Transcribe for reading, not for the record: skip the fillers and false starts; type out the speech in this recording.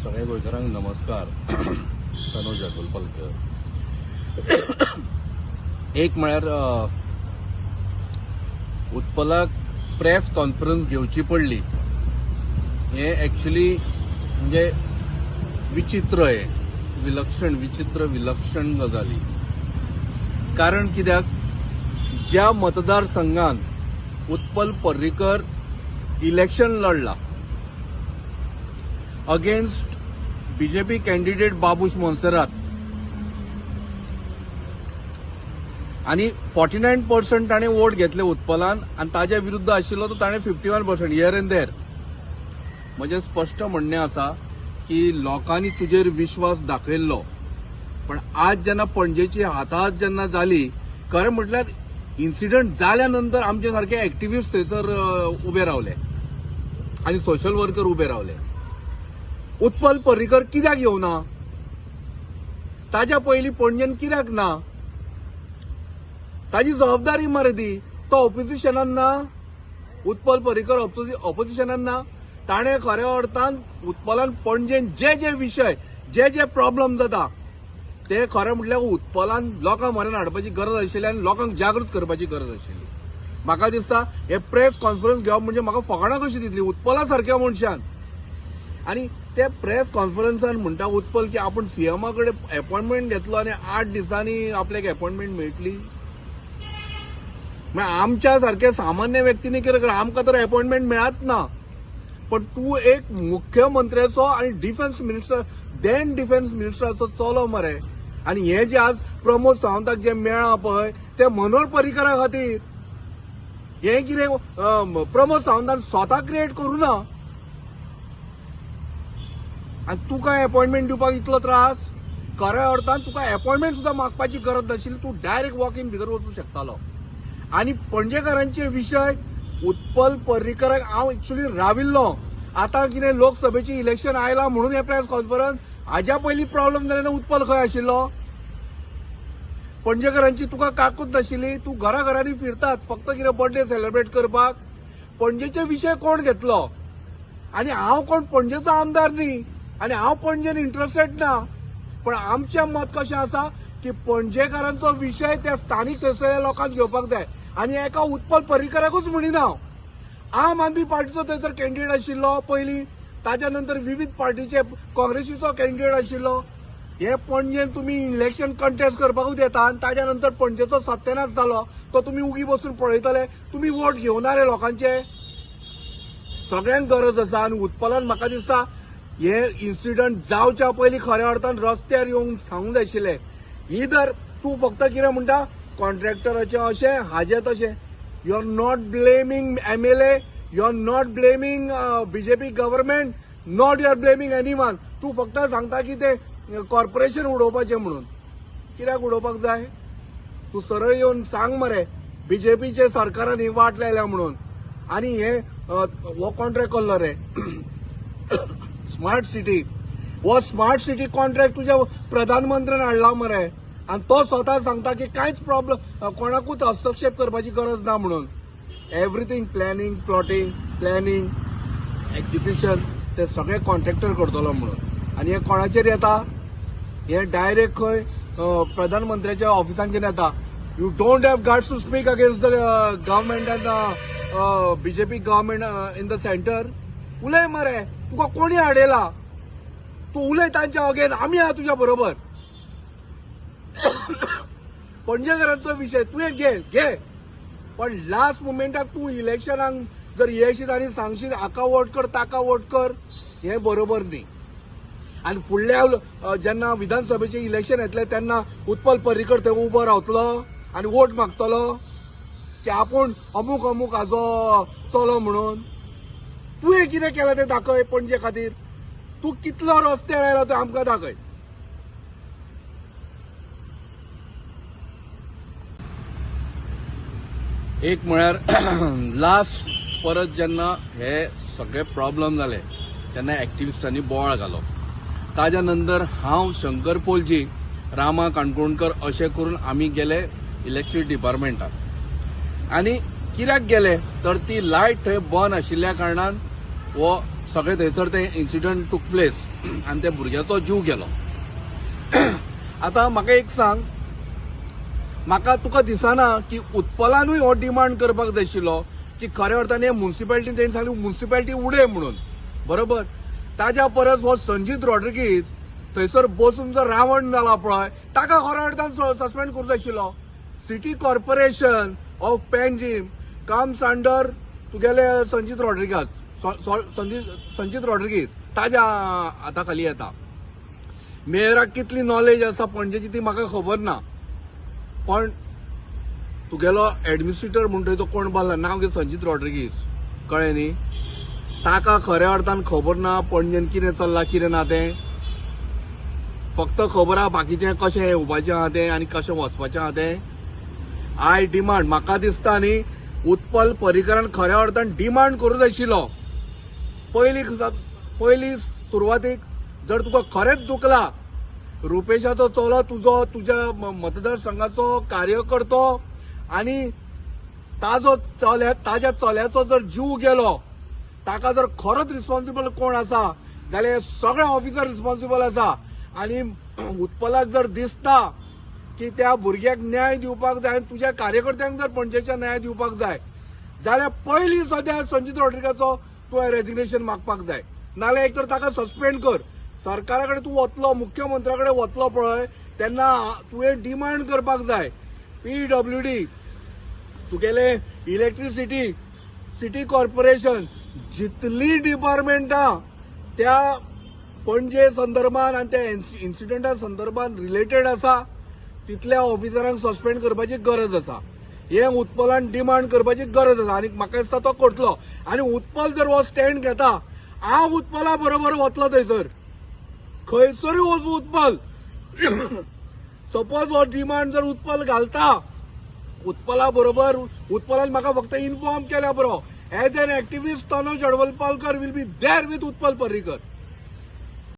सगळ्या गोंयकारांक नमस्कार. तनुज अकोलपालकर. एक म्हळ्यार उत्पलाक प्रेस कॉन्फरन्स घेवची पडली हे एक्चुअली म्हणजे विचित्र, विलक्षण गजाली. कारण कित्याक ज्या मतदारसंघात उत्पल पर्रीकर इलेक्शन लढला against BJP candidate Babush Monserrate आणि 49% ताणें वोट घेतले उत्पलान आणि ताज्या विरुद्ध आशिल्लो तो ताणें 51% हियर एंड देर. म्हणजे स्पष्ट म्हणणें आसा की लोकांनी तुजेर विश्वास दाखयल्लो, पण आज जेन्ना पणजेची हाताळत जेन्ना जाली, खरें म्हटल्यार इन्सिडंट जाल्या नंतर आमचे सारखे एक्टिव्हिस्ट थंयसर उबे रावले आणि सोशल वर्कर उबे रावले. उत्पल पर्रीकर कित्याक येवना? ताज्या पयलीं पणजेन कित्याक ना? ताजी जबाबदारी मरे ती. तो ऑपोजिशनान ना, उत्पल पर्रीकर ऑपोजिशनान ना. ताणें खऱ्या अर्थान उत्पलान पणजेन जे विशय जे प्रॉब्लेम जाता ते खरें म्हटल्यार उत्पलान लोकांक मरण हाडपाची गरज आशिल्ली आणि लोकांक जागृत करपाची गरज आशिल्ली. म्हाका दिसता हे प्रेस कॉन्फरन्स घेवप म्हणजे म्हाका फकाणां कशी दिसली उत्पला सारक्या मनशान. आणि ते प्रेस कॉन्फरन्सान म्हणटा उत्पल की आपण सीएमा कडेन अपॉइंटमेंट घेतलो आणि 8 दिसांनी आपल्याक अपॉइंटमेंट मेळटली. आमच्या सारखे सामान्य व्यक्तींनी कितें करा, आमकां तर अपॉइंटमेंट मेळत ना. पण तू एक मुख्यमंत्र्याचो आणि डिफेन्स मिनिस्टराचो चलो मरे. आणि हे जे आज प्रमोद सावंताक जे मेळ्ळा पळय ते मनोहर पर्रीकरा खातीर. हे कितें प्रमोद सावंतान स्वता क्रिएट करूं ना. आणि तुका अपॉइंटमेंट दिवपाक इतलो त्रास? खऱ्या अर्थान तुका अपॉइंटमेंट सुद्धा मागपाची गरज नाशिल्ली. तू डायरेक्ट वॉक इन भितर वचूंक शकतालो. आणि पणजेकारांचे विशय उत्पल पर्रीकराक हांव एक्चुअली राविल्लो. आता कितें लोकसभेची इलेक्शन आयला म्हणून हे प्रेस कॉन्फरन्स. हाज्या पयलीं प्रॉब्लेम जाले उत्पल खंय आशिल्लो? पणजेकारांची तुका काकूच नाशिल्ली. तू घरांनी फिरतात फक्त कितें बर्थडे सेलिब्रेट करपाक. पणजेचे विशय कोण घेतलो? आणि हांव कोण पणजेचो आमदार न्ही आणि हांव पणजेन इंटरेस्टेड ना. पण आमचें मत कशें आसा की पणजेकारांचो विशय त्या स्थानीक थंयसरल्या लोकांक घेवपाक जाय. आणि एका उत्पल पर्रीकराकूच म्हणिना. आम आदमी पार्टीचो थंयसर कॅन्डिडेट आशिल्लो पयलीं, ताच्या नंतर विविध पार्टीचे काँग्रेसीचो कॅन्डिडेट आशिल्लो. हे पणजेन तुमी इलेक्शन कंटेस्ट करपाकूच येता आणि ताच्या नंतर पणजेचो सत्यानाश जालो तो तुमी उगी बसून पळयतले. तुमी वोट घेवनारे लोकांचे. सगळ्यांक गरज आसा. आणि उत्पलान म्हाका दिसता हे इन्सिडंट जावच्या पयलीं खऱ्या अर्थान रस्त्यार येवंक सांगूंक जाय आशिल्लें. इधर तूं फक्त कितें म्हणटा कॉन्ट्रॅक्टराचें अशें हाजें तशें. You are not blaming MLA, you are not blaming BJP government, not you are blaming anyone. तूं फक्त सांगता की ते कॉर्पोरेशन उडोवपाचें म्हणून. कित्याक उडोवपाक जाय? तूं सरळ येवन सांग मरे बीजेपीचे सरकारान ही वाट लायल्या म्हणून. आणि हे हो कॉन्ट्रॅक्ट कसलो रे? Smart city. हो स्मार्ट सिटी कॉन्ट्रॅक्ट तुझ्या प्रधानमंत्र्यान हाडला मरे. आणि तो स्वतः सांगता की कांयच प्रॉब्लेम कोणाकूच हस्तक्षेप करपाची गरज ना म्हणून. Everything planning, plotting, planning, execution ते सगळे कॉन्ट्रॅक्टर करतलो म्हणून. आणि हे कोणाचेर येता? हे डायरेक्ट खंय प्रधानमंत्र्याच्या ऑफिसान कितें येता. You don't have guts to speak against the government and BJP government in the centre. उलय मरे. तुका कोणी हाडयला? तू उलय तांच्या अगेन. आमी आहा तुज्या बरोबर. पणजेकारांचो विषय तुवें घे. पण लास्ट मुमेंटाक तू इलेक्शनाक जर येशीत आनी सांगशीत हाका वोट कर ताका वोट कर, हे बरोबर न्ही. आणि फुडल्या जेन्ना विधानसभेचे इलेक्शन येतले तेन्ना उत्पल पर्रीकर थंय उबो रावतलो आणि वोट मागतलो की आपूण अमूक हाजो चलो म्हणून. तुवें कितें केलां तें दाखय पणजे खातीर. तूं कितलो रस्त्यार आयला तें आमकां दाखय. एक म्हळ्यार लास्ट परत जेन्ना हे सगळे प्रॉब्लेम जाले तेन्ना एक्टिव्हिस्टांनी बोवाळ घालो. ताज्या नंतर हांव शंकर पोलजी, रामा काणकोणकर अशें करून आमी गेले इलेक्ट्रिसिटी डिपार्टमेंटात. आणि कित्याक गेले तर ती लायट थंय बंद आशिल्ल्या कारणान वो सगळे थंयसर ते इन्सिडंट टूक प्लेस आनी त्या भुरग्याचो जीव गेलो. आता म्हाका एक सांग, म्हाका तुका दिसना की उत्पलानूय हो डिमांड करपाक जाय आशिल्लो की खऱ्या अर्थान हे म्युन्सिपालिटीन तेणी सांगलें म्युन्सिपालिटी उडय म्हणून, बरोबर. ताज्या परस हो संजीत रॉड्रिगीज थंयसर बसून जो रावण जाला पळय ताका खऱ्या अर्थान सस्पेंड करूंक जाय आशिल्लो. City corporation of Panjim comes under तुगेले संजीत रॉड्रिगीज ताज्या हाता खाली येता. मेयराक कितली नॉलेज आसा पणजेची ती म्हाका खबर ना, पण तुगेलो एडमिनिस्ट्रेटर म्हणटा तो कोण बाल्ला नांव घे संजीत रॉड्रिगीज, कळ्ळें न्ही. ताका खऱ्या अर्थान खबर ना पणजेन कितें चल्लां कितें ना तें. फक्त खबर आहा बाकीचें कशें येवपाचें आहा तें आनी कशें वचपाचें आहा तें. आय डिमांड, म्हाका दिसता न्ही उत्पल पर्रीकरान खऱ्या अर्थान डिमांड करूंक जाय आशिल्लो. पयली सुरवातीक जर तुका खरेंच दुखला, रुपेशाचो चलो तुज्या मतदारसंघाचो कार्यकर्तो आनी ताज्या चल्याचो जर जीव गेलो, ताका जर खरोच रिस्पॉन्सिबल कोण आसा जाल्यार सगळे ऑफिसर रिस्पॉन्सिबल आसा. आनी उत्पलाक जर दिसता की त्या भुरग्याक न्याय दिवपाक जाय, तुज्या कार्यकर्त्यांक जर पणजेच्या न्याय दिवपाक जाय जाल्यार पयली सद्या संजीत रॉड्रिगीजाचो तुवें रेजिग्नेशन मागपाक जाय, नाल्यार एक तर ताका सस्पेंड कर. सरकारा कडेन तूं वतलो, मुख्यमंत्र्या कडेन वतलो पळय तेन्ना तुवें डिमांड करपाक जाय. PWD, तुगेले इलेक्ट्रिसिटी, सिटी कॉर्पोरेशन, जितली डिपार्टमेंटां त्या पणजे संदर्भान आनी त्या इन्सिडंटा संदर्भान रिलेटेड आसा तितल्या ऑफिसरांक सस्पेंड करपाची गरज आसा. हे उत्पलान डिमांड करपाची गरज आसा आनी म्हाका दिसता तो करतलो. आनी उत्पल जर हो स्टँड घेता, हांव उत्पला बरोबर वतलो थंयसर, खंयसरूय वचूं उत्पल. सपोज हो डिमांड जर उत्पल घालता, उत्पला बरोबर उत्पलान म्हाका फक्त इन्फॉर्म केल्या बरो. As an activist Tanuj Hadvalpalkar will be there with Utpal Parrikar.